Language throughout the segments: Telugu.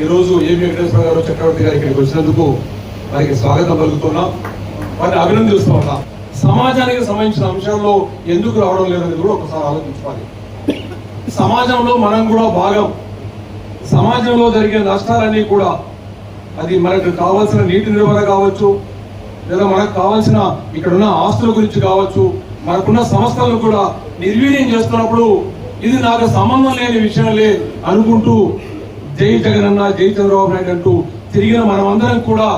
ఈరోజు ఏబి వెంకటేశ్వర గారు చక్రవర్తి గారు ఇక్కడికి వచ్చినందుకు వారికి స్వాగతం పలుకుతున్నాం, వారిని అభినందిస్తూ ఉన్నాం. సమాజానికి సంబంధించిన అంశాల్లో ఎందుకు రావడం లేదనేది కూడా ఒకసారి ఆలోచించుకోవాలి. సమాజంలో మనం కూడా భాగం. సమాజంలో జరిగే నష్టాలన్నీ కూడా అది మనకు కావాల్సిన నీటి నిర్వహణ కావచ్చు, లేదా మనకు కావాల్సిన ఇక్కడున్న ఆస్తుల గురించి కావచ్చు, మనకున్న సంస్థలను కూడా నిర్వీర్యం చేస్తున్నప్పుడు ఇది నాకు సంబంధం లేని విషయాలే అనుకుంటూ జై జగనన్న జై చంద్రబాబు నాయుడు అంటూ తిరిగిన మనమందరం కూడా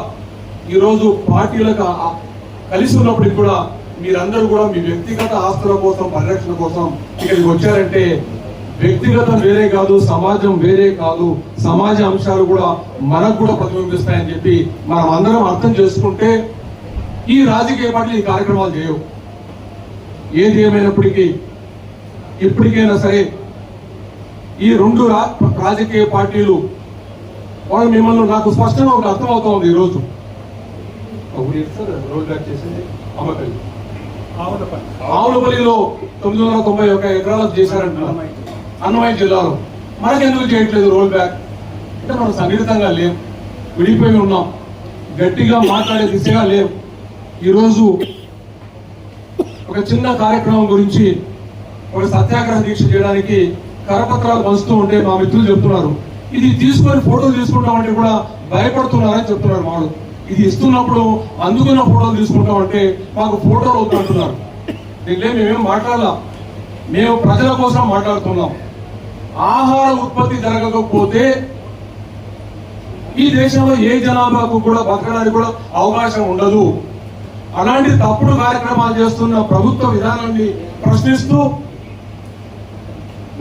ఈరోజు పార్టీలకు కలిసి ఉన్నప్పటికీ కూడా మీరందరూ కూడా మీ వ్యక్తిగత ఆస్తుల కోసం, పరిరక్షణ కోసం ఇక్కడికి వచ్చారంటే వ్యక్తిగతం వేరే కాదు, సమాజం వేరే కాదు, సమాజ అంశాలు కూడా మనకు కూడా ప్రతిబింబిస్తాయని చెప్పి మనం అందరం అర్థం చేసుకుంటే ఈ రాజకీయ పార్టీలు ఈ కార్యక్రమాలు చేయవు. ఏది ఏమైనప్పటికీ ఇప్పటికైనా సరే ఈ రెండు రాజకీయ పార్టీలు వాళ్ళు మిమ్మల్ని నాకు స్పష్టంగా ఒకటి అర్థమవుతోంది. ఈరోజు రోడ్ బ్యాక్ చేసింది అమ్మపల్లి, ఆవులపల్లిలో 991 ఎకరాలకు చేశారంటున్నారు అన్నమయ్య జిల్లాలో. మనకెందుకు చేయట్లేదు రోల్ బ్యాక్ అంటే మనం సంఘటితంగా లేం, విడిపోయి ఉన్నాం, గట్టిగా మాట్లాడే దిశగా లేం. ఈరోజు ఒక చిన్న కార్యక్రమం గురించి ఒక సత్యాగ్రహ దీక్ష చేయడానికి కరపత్రాలు పంచుతూ ఉంటే మా మిత్రులు చెప్తున్నారు, ఇది తీసుకొని ఫోటోలు తీసుకుంటామంటే కూడా భయపడుతున్నారని చెప్తున్నారు. వాళ్ళు ఇది ఇస్తున్నప్పుడు అందుకున్న ఫోటోలు తీసుకుంటామంటే మాకు ఫోటోలు వద్దంటున్నారు. దీనిలో మేమేం మాట్లాడాలా, మేము ప్రజల కోసం మాట్లాడుతున్నాం. ఆహార ఉత్పత్తి జరగకపోతే ఈ దేశంలో ఏ జనాభాకు కూడా బతకడానికి కూడా అవకాశం ఉండదు. అలాంటి తప్పుడు కార్యక్రమాలు చేస్తున్న ప్రభుత్వ విధానాన్ని ప్రశ్నిస్తూ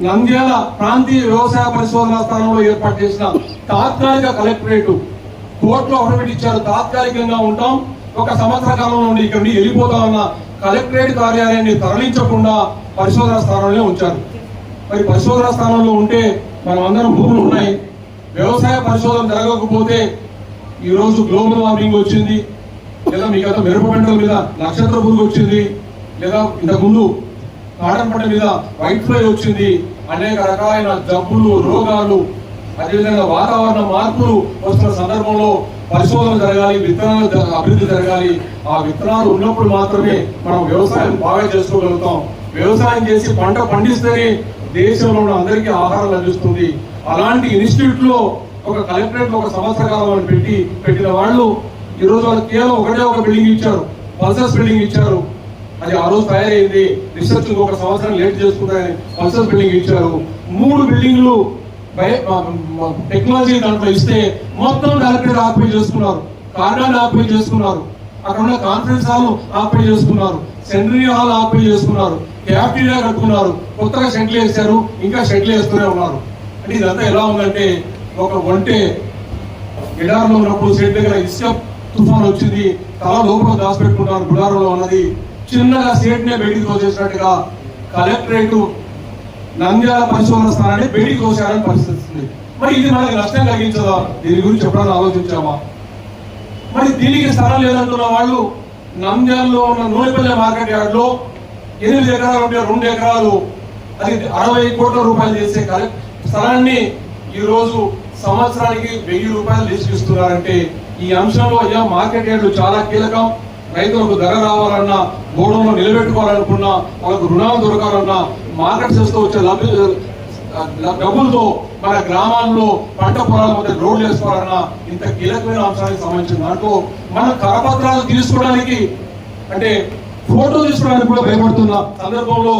నంద్యాల ప్రాంతీయ వ్యవసాయ పరిశోధనా స్థానంలో ఏర్పాటు చేసిన తాత్కాలిక కలెక్టరేట్ కోర్టులో అఫిడవిట్ ఇచ్చారు, తాత్కాలికంగా ఉంటాం, 1 సంవత్సర కాలం నుండి ఇక్కడ నుండి వెళ్ళిపోతామన్న కలెక్టరేట్ కార్యాలయాన్ని తరలించకుండా పరిశోధనా స్థానంలో ఉంచారు. మరి పరిశోధనా స్థానంలో ఉంటే మనం అందరం భూములు ఉన్నాయి, వ్యవసాయ పరిశోధన జరగకపోతే ఈరోజు గ్లోబల్ వార్మింగ్ వచ్చింది, లేదా మీ గత మిరప పంటల మీద నక్షత్ర పురుగు వచ్చింది, లేదా ఇంతకుముందు కాటన్ పంట మీద వైట్ ఫ్లై వచ్చింది, అనేక రకాలైన జబ్బులు, రోగాలు, అదేవిధంగా వాతావరణ మార్పులు వస్తున్న సందర్భంలో పరిశోధన జరగాలి, విత్తనాలు అభివృద్ధి జరగాలి. ఆ విత్తనాలు ఉన్నప్పుడు మాత్రమే మనం వ్యవసాయం బాగా చేసుకోగలుగుతాం. వ్యవసాయం చేసి పంట పండిస్తేనే దేశంలో ఉన్న అందరికీ ఆహారం లభిస్తుంది. అలాంటి ఇన్స్టిట్యూట్ లో ఒక కలెక్టరేట్ లో 1 సంవత్సర కాలం పెట్టిన వాళ్ళు ఈరోజు వాళ్ళకి కేవలం ఒక బిల్డింగ్ ఇచ్చారు, పల్సర్స్ బిల్డింగ్ ఇచ్చారు. అది ఆ రోజు తయారైంది, రీసెర్చ్ 1 సంవత్సరం లేట్ చేసుకుంటారని పల్సర్స్ బిల్డింగ్ ఇచ్చారు. 3 బిల్డింగ్లు టెక్నాలజీ దాంట్లో ఇస్తే మొత్తం కలెక్టరేట్ ఆక్యుపై చేసుకున్నారు, కార్యాలయాన్ని ఆక్యుపై చేసుకున్నారు, అక్కడ ఉన్న కాన్ఫరెన్స్ హాల్ ఆక్యుపై చేసుకున్నారు, సెంట్రీ హాల్ ఆక్యుపై చేసుకున్నారు, క్యాఫ్టీరియా కట్టుకున్నారు, కొత్తగా షెడ్లు వేశారు, ఇంకా షెడ్లు వేస్తూనే ఉన్నారు. అంటే ఇదంతా ఎలా ఉందంటే ఒక ఒంటే గిడారంలో ఉన్నప్పుడు షెడ్ దగ్గర ఇసుక తుఫాన్ వచ్చింది, తల లోపల దాచిపెట్టుకుంటారు గుడారంలో ఉన్నది, చిన్నగా షెడ్ నే బయటికి తోసేసినట్టుగా కలెక్టరేట్ నంద్యాల పరిశోధన స్థానాన్ని బయటికి తోసారని పరిస్థితి. మరి ఇది మనకి నష్టం కలిగించదా? దీని గురించి ఎప్పుడైనా ఆలోచించామా? మరి దీనికి స్థలం లేదంటున్న వాళ్ళు నంద్యాలలో ఉన్న నూనెపల్లి మార్కెట్ యార్డ్ లో 8 ఎకరాలు ఉంటే 2 ఎకరాలు అది 60 కోట్ల రూపాయలు చేసే స్థలాన్ని ఈ రోజు సంవత్సరానికి 1000 రూపాయలు లీజుకిస్తున్నారంటే ఈ అంశంలో అయ్యా మార్కెట్ యార్డ్లు చాలా కీలకం. రైతులకు ధర రావాలన్నా, గోడంలో నిలబెట్టుకోవాలనుకున్నా, వాళ్ళకు రుణాలు దొరకాలన్నా, మార్కెట్ చేస్తూ వచ్చే డబ్బులతో మన గ్రామాల్లో పంట పొలాల మధ్య రోడ్లు వేసుకోవాలన్నా ఇంత కీలకమైన అంశానికి సంబంధించిన దాంట్లో మనం కరపత్రాలు తీసుకోవడానికి అంటే ఫోటో తీసుకోవడానికి కూడా భయపడుతున్న సందర్భంలో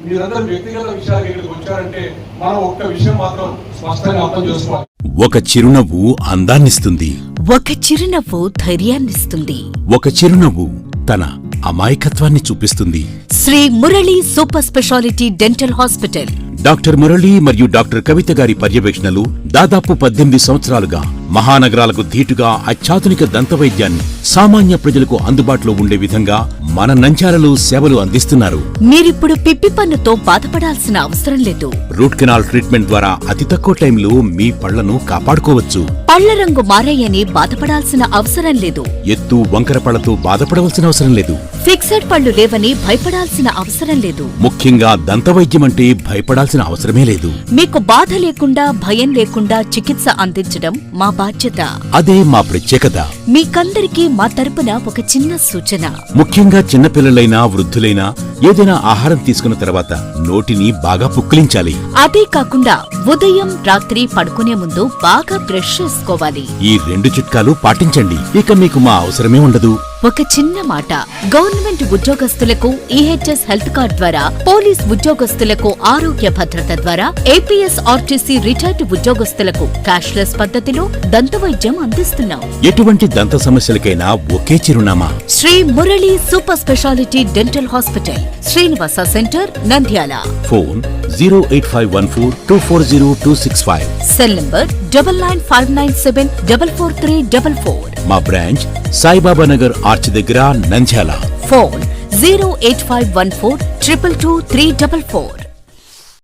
మీరందరూ వ్యక్తిగత విషయాలు ఇక్కడికి వచ్చారంటే మనం ఒక్క విషయం మాత్రం స్పష్టంగా అర్థం చేసుకోవాలి. ఒక చిరునవ్వు అందాన్నిస్తుంది, ఒక చిరునవ్వు ధైర్యాన్నిస్తుంది, ఒక చిరునవ్వు తన అమాయకత్వాన్ని చూపిస్తుంది. Shri Murali super speciality dental hospital. Doctor Murali మరియు డాక్టర్ కవిత గారి పర్యవేక్షణలు దాదాపు 18 సంవత్సరాలుగా మహానగరాలకు ధీటుగా అత్యాధునిక దంతవైద్యాన్ని సామాన్య ప్రజలకు అందుబాటులో ఉండే విధంగా మన నంద్యాలలో సేవలు అందిస్తున్నారు. మీరిప్పుడు పిప్పి పన్నుతో బాధపడాల్సిన అవసరం లేదు. రూట్ కెనాల్ ట్రీట్మెంట్ ద్వారా అతి తక్కువ టైంలో మీ పళ్లను కాపాడుకోవచ్చు. పళ్ల రంగు మారాయని బాధపడాల్సిన అవసరం లేదు. ఎత్తు వంకర పళ్లతో బాధపడవలసిన అవసరం లేదు. ఫిక్సెడ్ పళ్ళు లేవని భయపడాల్సిన అవసరం లేదు. ముఖ్యంగా దంతవైద్యం అంటే భయపడాల్సిన అవసరమే లేదు. మీకు బాధ లేకుండా భయం లేకుండా చికిత్స అందించడం మా బాధ్యత. అదే మా ప్రత్యేకత. మీకందరికీ మా తరపున ఒక చిన్న సూచన. ముఖ్యంగా చిన్నపిల్లలైనా వృద్ధులైనా ఏదైనా ఆహారం తీసుకున్న తర్వాత నోటిని బాగా పుక్కిలించాలి. అదే కాకుండా ఉదయం రాత్రి పడుకునే ముందు బాగా బ్రష్ చేసుకోవాలి. ఈ 2 చిట్కాలు పాటించండి. ఇక మీకు మా అవసరమే ఉండదు. ఒక చిన్న మాట, గవర్నమెంట్ ఉద్యోగస్తులకు ఈహెచ్ఎస్ హెల్త్ కార్డ్ ద్వారా, పోలీస్ ఉద్యోగస్తులకు ఆరోగ్య భద్రత ద్వారా, ఏపీఎస్ ఆర్టీసీ రిటైర్డ్ ఉద్యోగస్తులకు క్యాష్లెస్ పద్ధతిలో దంతవైద్యం అందిస్తున్నాం. ఎటువంటి దంత సమస్యలకైనా ఒకే చిరునామా. Shri Murali super speciality dental hospital, Srinivasa centre, Nandyal. Phone 08514240265. Cell number 9959744344. మా బ్రాంచ్ సాయిబాబా నగర్ ఆర్చ్ దగ్గర, నంద్యాల. ఫోన్ 08514222344.